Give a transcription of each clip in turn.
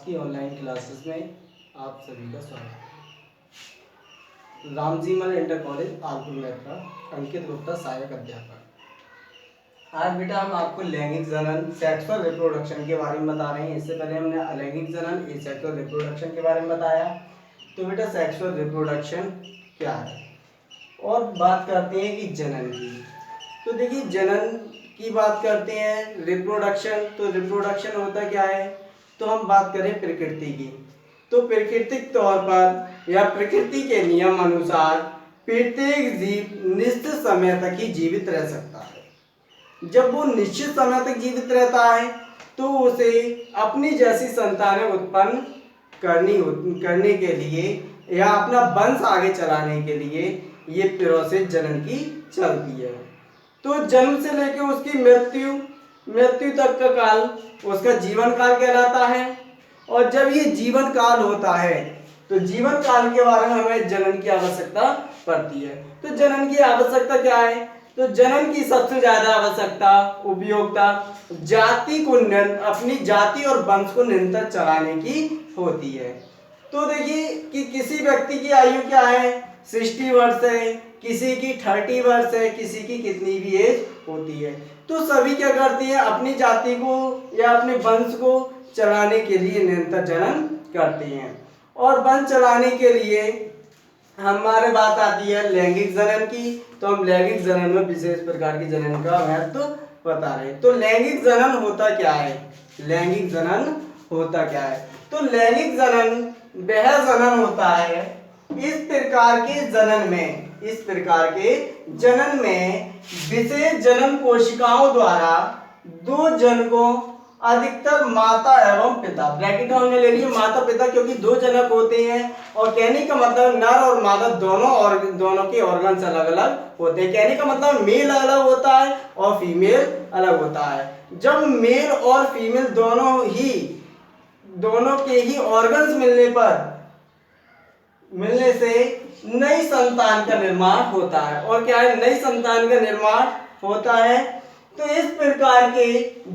की online classes में आप सभी का स्वागत है। रामजीमल इंटर कॉलेज आलपुर मैथ का अंकित गुप्ता सहायक अध्यापक। आज बेटा हम आपको लैंगिक जनन सेक्सुअल रिप्रोडक्शन के बारे में बता रहे हैं। इससे पहले हमने अलैंगिक जनन सेक्सुअल रिप्रोडक्शन के बारे में बताया। तो बेटा सेक्सुअल रिप्रोडक्शन क्या है और बात करते हैं कि जनन की। तो देखिए जनन की बात करते हैं, रिप्रोडक्शन, तो रिप्रोडक्शन होता क्या है। तो हम बात करें प्रकृति की, तो प्राकृतिक तौर पर या प्रकृति के नियम अनुसार प्रत्येक जीव निश्चित समय तक ही जीवित रह सकता है। जब वो निश्चित समय तक जीवित रहता है तो उसे अपनी जैसी संतानें उत्पन्न करने के लिए या अपना वंश आगे चलाने के लिए ये प्रोसेस जनन की चलती है। तो जन्म से लेकर उसकी मृत्यु तक का काल उसका जीवन काल कहलाता है। और जब ये जीवन काल होता है तो जीवन काल के बारे में हमें जनन की आवश्यकता पड़ती है। तो जनन की आवश्यकता क्या है, तो जनन की सबसे ज्यादा आवश्यकता उपयोगिता जाति को अपनी जाति और वंश को निरंतर चलाने की होती है। तो देखिए कि किसी व्यक्ति की आयु क्या है, 60 वर्ष है, किसी की 30 वर्ष है, किसी की कितनी भी एज होती है। तो सभी क्या करती है, अपनी जाति को या अपने वंश को चलाने के लिए निरंतर जनन करते हैं। और वंश चलाने के लिए हमारे बात आती है लैंगिक जनन की। तो हम लैंगिक जनन में विशेष प्रकार की जनन का महत्व बता रहे हैं। तो लैंगिक जनन होता क्या है, लैंगिक जनन होता क्या है, तो लैंगिक जनन वह जनन होता है इस प्रकार के जनन में विशेष जनन कोशिकाओं द्वारा दो जनकों अधिकतर माता एवं पिता, ब्रैकेट में हमने ले लिए माता पिता क्योंकि दो जनक होते हैं। और कहने का मतलब नर और मादा दोनों के ऑर्गन्स अलग अलग होते हैं। कहने का मतलब मेल अलग होता है और फीमेल अलग होता है। जब मेल और फीमेल दोनों के ही ऑर्गन्स मिलने से नई संतान का निर्माण होता है। और क्या है, नई संतान का निर्माण होता है। तो इस प्रकार के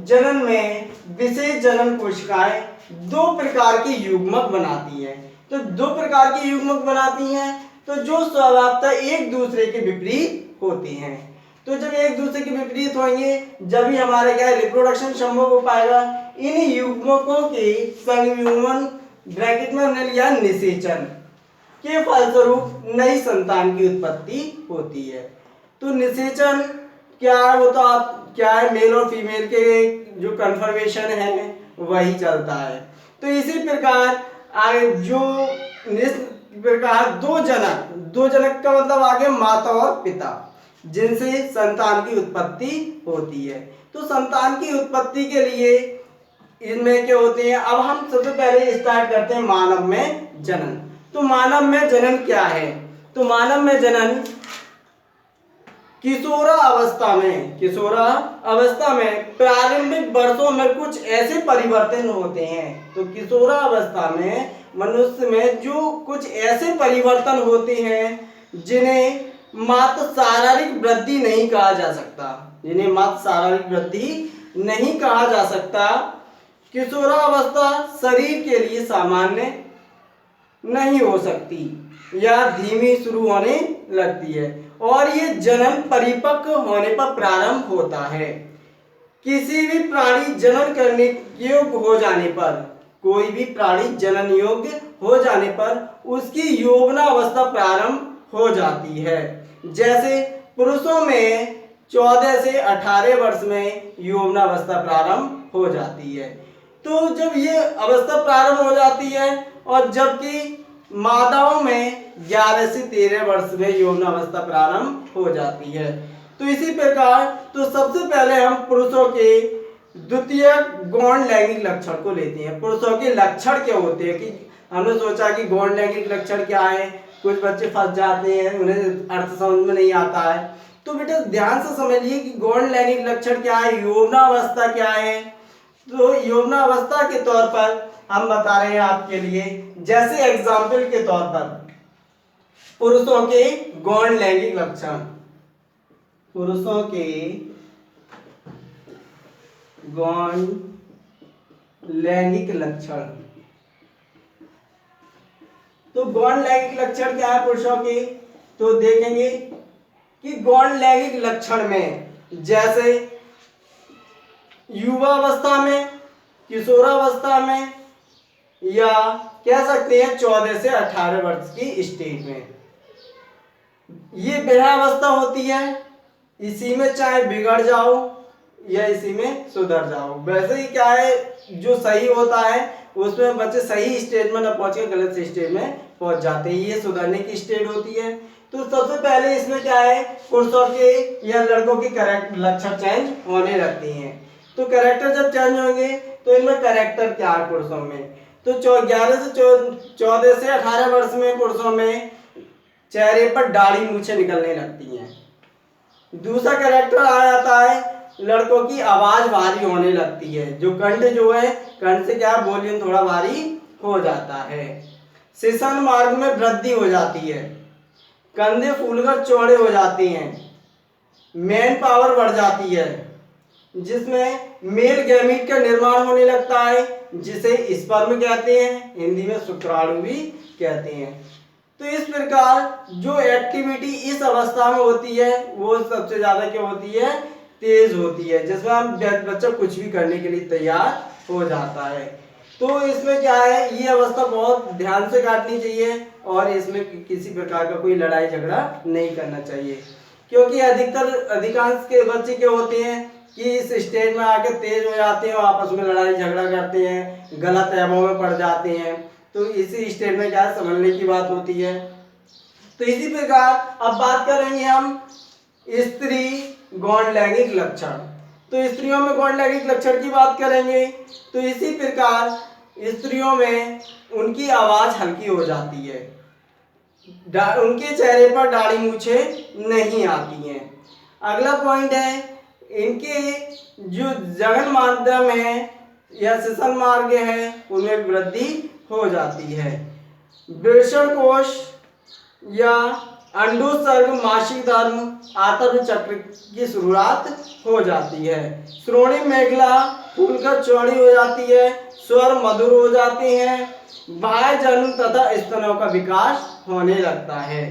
जनन में विशेष जनन कोशिकाएं दो प्रकार की युग्मक बनाती हैं। तो दो प्रकार की युग्मक बनाती हैं तो जो स्वभावतः एक दूसरे के विपरीत होती हैं। तो जब एक दूसरे के विपरीत होंगे जब ही हमारे क्या है रिप्रोडक्शन संभव हो पाएगा। इन युग्मकों के संयुग्मन ब्रैकेट में हमने लिया निषेचन के फलस्वरूप नई संतान की उत्पत्ति होती है। तो निषेचन क्या है, वो तो आप क्या है मेल और फीमेल के जो कन्फर्मेशन है वही चलता है। तो इसी प्रकार दो जनक का मतलब आगे माता और पिता जिनसे संतान की उत्पत्ति होती है। तो संतान की उत्पत्ति के लिए इनमें क्या होते हैं, अब हम सबसे पहले स्टार्ट करते हैं मानव में जनन। तो मानव में जनन क्या है, तो मानव में जनन किशोरा अवस्था में प्रारंभिक वर्षों में कुछ ऐसे परिवर्तन होते हैं। तो किशोरा अवस्था में मनुष्य में जो कुछ ऐसे परिवर्तन होते हैं जिन्हें मात्र शारीरिक वृद्धि नहीं कहा जा सकता, किशोरावस्था शरीर के लिए सामान्य नहीं हो सकती या धीमी शुरू होने लगती है और ये जनन परिपक्व होने पर प्रारंभ होता है। किसी भी प्राणी जनन करने योग्य हो जाने पर, कोई भी प्राणी जनन योग्य हो जाने पर उसकी यौवनावस्था प्रारंभ हो जाती है। जैसे पुरुषों में 14 से 18 वर्ष में यौवनावस्था प्रारंभ हो जाती है। तो जब ये अवस्था प्रारंभ हो जाती है और जबकि मादाओं में 11 से 13 वर्ष में यौवनावस्था प्रारंभ हो जाती है। तो इसी प्रकार तो सबसे पहले हम पुरुषों के द्वितीय गौण लैंगिक लक्षण को लेते हैं। पुरुषों के लक्षण क्या होते हैं कि हमने सोचा कि गौण लैंगिक लक्षण क्या है, कुछ बच्चे फंस जाते हैं, उन्हें अर्थ समझ में नहीं आता है। तो बेटा ध्यान से समझिए कि गौण लैंगिक लक्षण क्या है, यौवनावस्था क्या है। तो यौवनावस्था के तौर पर हम बता रहे हैं आपके लिए, जैसे एग्जाम्पल के तौर पर पुरुषों के गौण लैंगिक लक्षण, पुरुषों के गौण लैंगिक लक्षण। तो गौण लैंगिक लक्षण क्या है पुरुषों के, तो देखेंगे कि गौण लैंगिक लक्षण में जैसे युवावस्था में, किशोरावस्था में, या कह सकते हैं 14 से 18 वर्ष की स्टेज में, ये विरहावस्था होती है। इसी में चाहे बिगड़ जाओ या इसी में सुधर जाओ, वैसे ही क्या है जो सही होता है उसमें बच्चे सही स्टेज में न पहुंच के गलत स्टेज में पहुंच जाते हैं, ये सुधरने की स्टेज होती है। तो सबसे पहले इसमें क्या है पुरुषों के या लड़कों के कैरेक्टर लक्षण चेंज होने लगते हैं। तो कैरेक्टर जब चेंज होंगे तो इनमें कैरेक्टर क्या है पुरुषों में, तो 11 से 14 से 18 वर्ष में पुरुषों में चेहरे पर दाढ़ी मूछें निकलने लगती हैं। दूसरा कैरेक्टर आ जाता है लड़कों की आवाज भारी होने लगती है, जो कंठ जो है कंठ से क्या वॉल्यूम थोड़ा भारी हो जाता है। शिशन मार्ग में वृद्धि हो जाती है, कंधे फूलकर चौड़े हो जाते हैं, मैन पावर बढ़ जाती है, जिसमें मेल गैमीट का निर्माण होने लगता है, जिसे स्पर्म कहते हैं, हिंदी में शुक्राणु भी कहते हैं। तो इस प्रकार जो एक्टिविटी इस अवस्था में होती है वो सबसे ज्यादा क्या होती है, तेज होती है, जिसमें हम बच्चा कुछ भी करने के लिए तैयार हो जाता है। तो इसमें क्या है ये अवस्था बहुत ध्यान से काटनी चाहिए और इसमें किसी प्रकार का कोई लड़ाई झगड़ा नहीं करना चाहिए, क्योंकि अधिकांश के बच्चे क्या होते हैं कि इस स्टेज में आके तेज हो जाते हैं और आपस में लड़ाई झगड़ा करते हैं, गलत ऐबों में पड़ जाते हैं। तो इसी स्टेज में क्या समझने की बात होती है। तो इसी प्रकार अब बात करेंगे हम स्त्री गौण लैंगिक लक्षण। तो स्त्रियों में गौण लैंगिक लक्षण की बात करेंगे तो इसी प्रकार स्त्रियों में उनकी आवाज हल्की हो जाती है, उनके चेहरे पर दाढ़ी मूछे नहीं आती हैं। अगला पॉइंट है इनके जो जघन माध्यम है या शिशन मार्ग है उनमें वृद्धि हो जाती है। वृषण कोश या अंडोत्सर्ग मासिक धर्म आतर्व चक्र की शुरुआत हो जाती है। श्रोणि मेखला फूलकर चौड़ी हो जाती है, स्वर मधुर हो जाते हैं, बाह्य जन्म तथा स्तनों का विकास होने लगता है।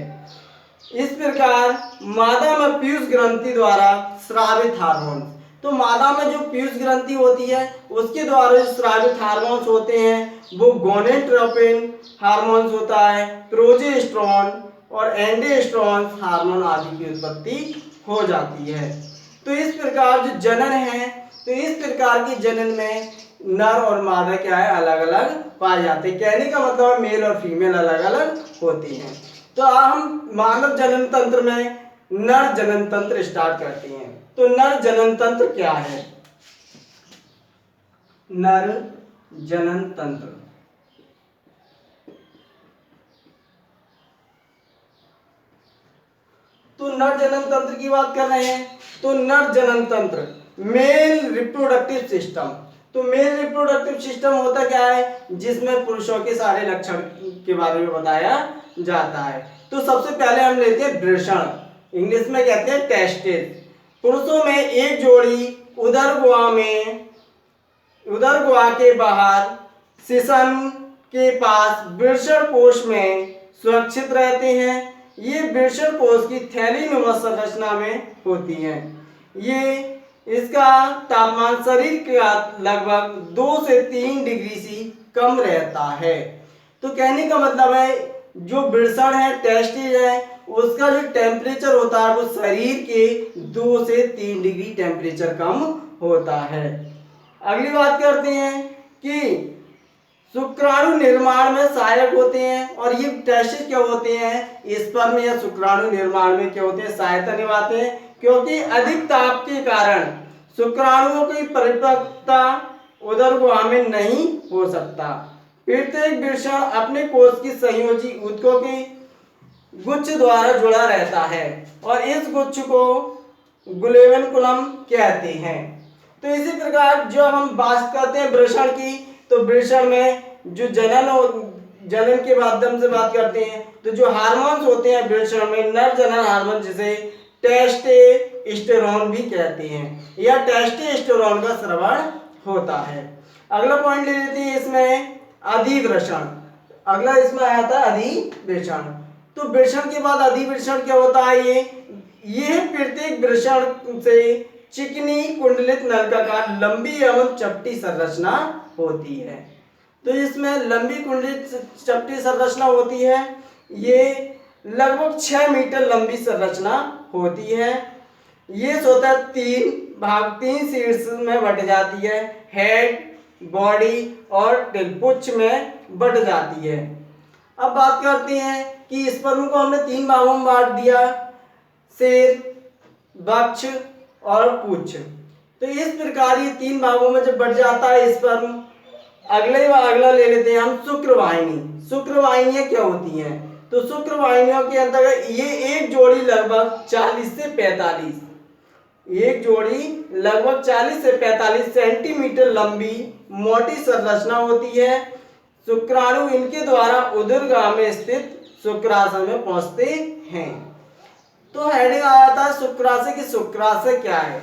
इस प्रकार मादा में पीयूष ग्रंथि द्वारा स्रावित हार्मोन, तो मादा में जो पीयूष ग्रंथि होती है उसके द्वारा जो स्रावित हार्मोन्स होते हैं वो गोनेट्रोपिन हार्मोन्स होता है, प्रोजेस्टेरोन और एंडोस्टेरोन हार्मोन आदि की उत्पत्ति हो जाती है। तो इस प्रकार जो जनन है तो इस प्रकार के जनन में नर और मादा क्या है अलग अलग पाए जाते हैं। कहने का मतलब मेल और फीमेल अलग अलग होती हैं। तो हम मानव जनन तंत्र में नर जनन तंत्र स्टार्ट करते हैं। तो नर जनन तंत्र क्या है, नर जनन तंत्र, तो नर जनन तंत्र की बात कर रहे हैं। तो नर जनन तंत्र मेल रिप्रोडक्टिव सिस्टम, तो मेल रिप्रोडक्टिव सिस्टम होता क्या है जिसमें पुरुषों के सारे लक्षण के बारे में बताया जाता है। तो सबसे पहले हम लेते हैं वृषण, इंग्लिश में कहते हैं टेस्टिस। पुरुषों में एक जोड़ी उदर गुहा के बाहर शिशन के पास वृषण कोश में सुरक्षित रहते हैं। ये वृषण कोश की थैली नुमा संरचना में होती हैं। ये इसका तापमान शरीर का लगभग 2 से 3 डिग्री से कम रहता है। तो कहने का मतलब है जो वृषण है टेस्टिस है उसका जो टेम्परेचर होता है वो शरीर के 2 से 3 डिग्री टेम्परेचर कम होता है। अगली बात करते हैं कि शुक्राणु निर्माण में सहायक होते हैं और ये टेस्टिस क्या होते हैं स्पर्म या शुक्राणु निर्माण में क्या होते हैं सहायता निभाते हैं, क्योंकि अधिक ताप के कारण शुक्राणुओं की परिपक्वता उदर गुहा में नहीं हो सकता। प्रत्येक वृषण अपने कोश की संयोजी ऊतकों के गुच्छ द्वारा जुड़ा रहता है और इस गुच्छ को गुलेवेनकुलम कहते हैं। तो इसी प्रकार जो हम बात करते हैं वृषण की, तो वृषण में जो जनन के माध्यम से बात करते हैं तो जो हार्मोन्स होते हैं वृषण में नर जनन हार्मोन जिसे टेस्टोस्टेरोन भी कहते हैं या टेस्टोस्टेरोन का स्रावण होता है। अगला पॉइंट ले लेते हैं इसमें अधिवृषण। अगला इसमें आया था अधिवृषण। तो वृषण के बाद अधिवृषण क्या होता है? ये प्रत्येक वृषण से चिकनी कुंडलित नलिकाकार लंबी एवं चपटी संरचना होती है। तो इसमें लंबी कुंडलित चपटी संरचना होती है। ये लगभग 6 मीटर लंबी संरचना होती है। ये स्वतः 3 शीर्ष में बट जाती है, हेड, बॉडी और टेल, पुच्छ में बट जाती है। अब बात करते हैं कि स्पर्म को हमने 3 भागों में बांट दिया, सिर, वक्ष और पुच्छ। तो इस प्रकार ये 3 भागों में जब बट जाता है स्पर्म, अगला ले लेते हैं हम शुक्रवाहिनी। शुक्रवाहिनियां क्या होती हैं? तो शुक्रवाहिनियों के अंतर्गत ये एक जोड़ी लगभग 40 से 45 सेंटीमीटर लंबी मोटी संरचना होती है। शुक्राणु इनके द्वारा उदरगामी स्थित शुक्राशय में पहुंचते हैं। तो हेडिंग आया था शुक्राशय की। शुक्राशय क्या है?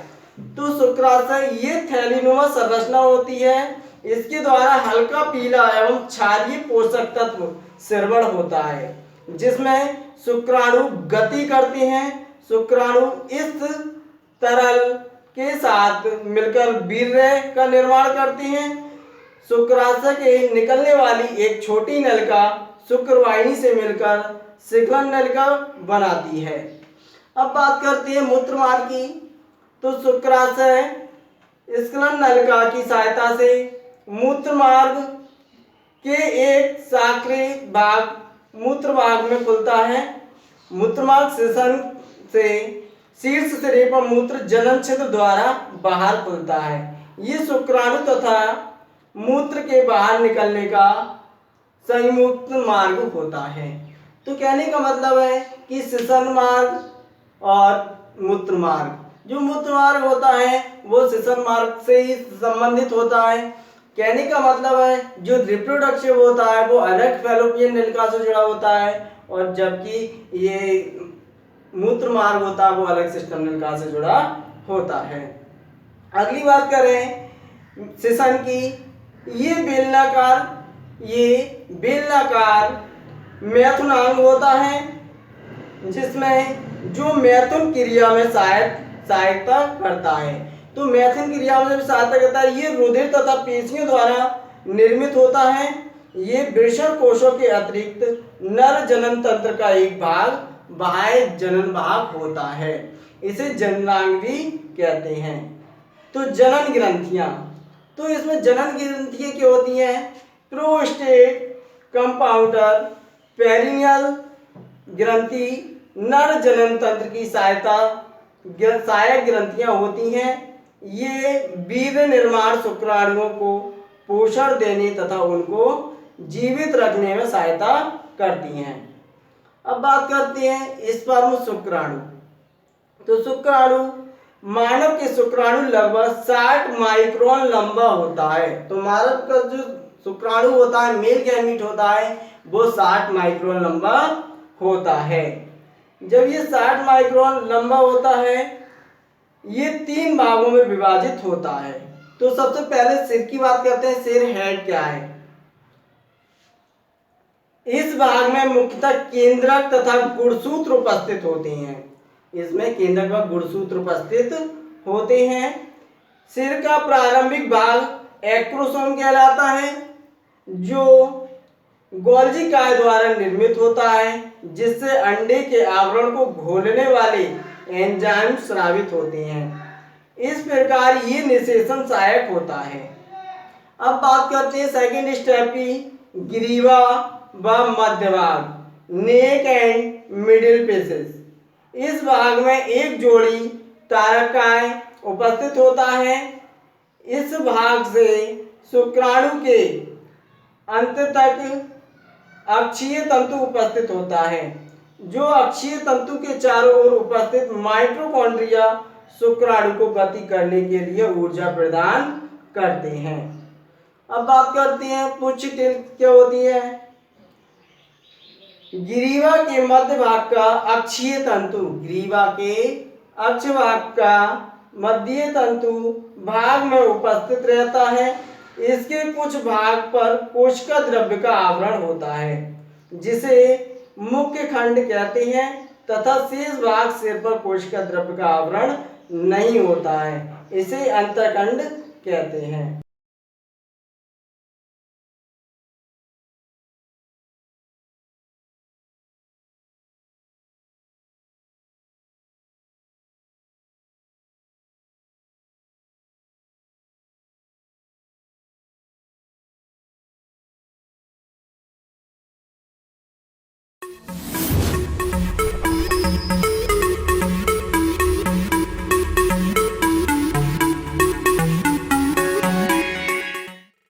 तो शुक्राशय ये थैलीनुमा संरचना होती है। इसके द्वारा हल्का पीला एवं क्षारीय पोषक तत्व स्रवण होता है, जिसमें शुक्राणु गति करते हैं। शुक्राणु इस तरल के साथ मिलकर वीर्य का निर्माण करते हैं। शुक्राशय के निकलने वाली एक छोटी नलिका शुक्रवाहिनी से मिलकर सिक्लन नलिका बनाती है। अब बात करते हैं मूत्र मार्ग की। तो शुक्राशय स्खलन नलिका की सहायता से मूत्र मार्ग के एक सक्रिय भाग मूत्र भाग में खुलता है। मूत्र मार्ग सेशन से शीर्ष सिरे पर मूत्र जनन छिद्र द्वारा बाहर खुलता है। ये शुक्राणु तथा मूत्र के बाहर निकलने का संयुक्त मार्ग होता है। तो कहने का मतलब है कि सेशन मार्ग और मूत्र मार्ग, जो मूत्र मार्ग होता है वो सेशन मार्ग से ही संबंधित होता है। कहने का मतलब है जो रिप्रोडक्शन होता है वो अलग फैलोपियन नलिका से जुड़ा होता है, और जबकि ये मूत्र मार्ग होता है वो अलग सिस्टम नलिका से जुड़ा होता है। अगली बात करें सेशन की। ये बेलनाकार मैथुनांग होता है, जिसमें जो मैथुन क्रिया में सहायता करता है। तो मैथुन क्रिया में जब सहायता करता है, ये रुधिर तथा पेशियों द्वारा निर्मित होता है। ये वृषण कोशों के अतिरिक्त नर जनन तंत्र का एक भाग बाह्य जनन भाग होता है। इसे जननांग भी कहते हैं। तो जनन ग्रंथियां, तो इसमें जनन ग्रंथियां क्या होती हैं? प्रोस्टेट, कंपाउंडर, पेरिनियल ग्रंथि नर जनन तंत्र की सहायक ग्रंथियां होती हैं। ये वीर्य निर्माण शुक्राणुओं को पोषण देने तथा उनको जीवित रखने में सहायता करती हैं। अब बात करते हैं स्पर्म शुक्राणु। तो शुक्राणु, मानव के शुक्राणु लगभग 60 माइक्रोन लंबा होता है। तो मानव का जो शुक्राणु होता है, मेल गैमीट होता है, वो 60 माइक्रोन लंबा होता है। जब ये 60 माइक्रोन लंबा होता है, ये 3 भागों में विभाजित होता है। तो सबसे पहले सिर की बात करते हैं। सिर, हेड क्या है? इस भाग में मुख्यतः केंद्रक तथा गुणसूत्र उपस्थित होते हैं। इसमें केंद्रक व गुणसूत्र उपस्थित होते हैं। सिर का प्रारंभिक भाग एक्रोसोम कहलाता है, जो गोल्जी काय द्वारा निर्मित होता है, जिससे अंडे के आवरण को घोलने वाले एंजाइम स्रावित होते हैं। इस प्रकार ये निषेचन सहायक होता है। अब बात करते हैं सेकंड स्टेप की। ग्रीवा व मध्य भाग, नेक एंड मिडिल पेसेस। इस भाग में एक जोड़ी तारकाय उपस्थित होता है। इस भाग से शुक्राणु के अंत तक अक्षीय तंतु उपस्थित होता है। जो अक्षीय तंतु के चारों ओर उपस्थित माइटोकॉन्ड्रिया शुक्राणु को गति करने के लिए ऊर्जा प्रदान करते हैं। अब बात करते हैं पुच्छ क्या होती है। ग्रीवा के मध्य भाग का अक्षीय तंतु, ग्रीवा के अक्ष भाग का मध्य तंतु भाग में उपस्थित रहता है। इसके कुछ भाग पर कोशिका द्रव्य का आवरण होता है जिसे मुख्य खंड कहते हैं तथा शेष भाग सिर पर कोशिका द्रव्य का आवरण नहीं होता है, इसे अंतःखंड कहते हैं।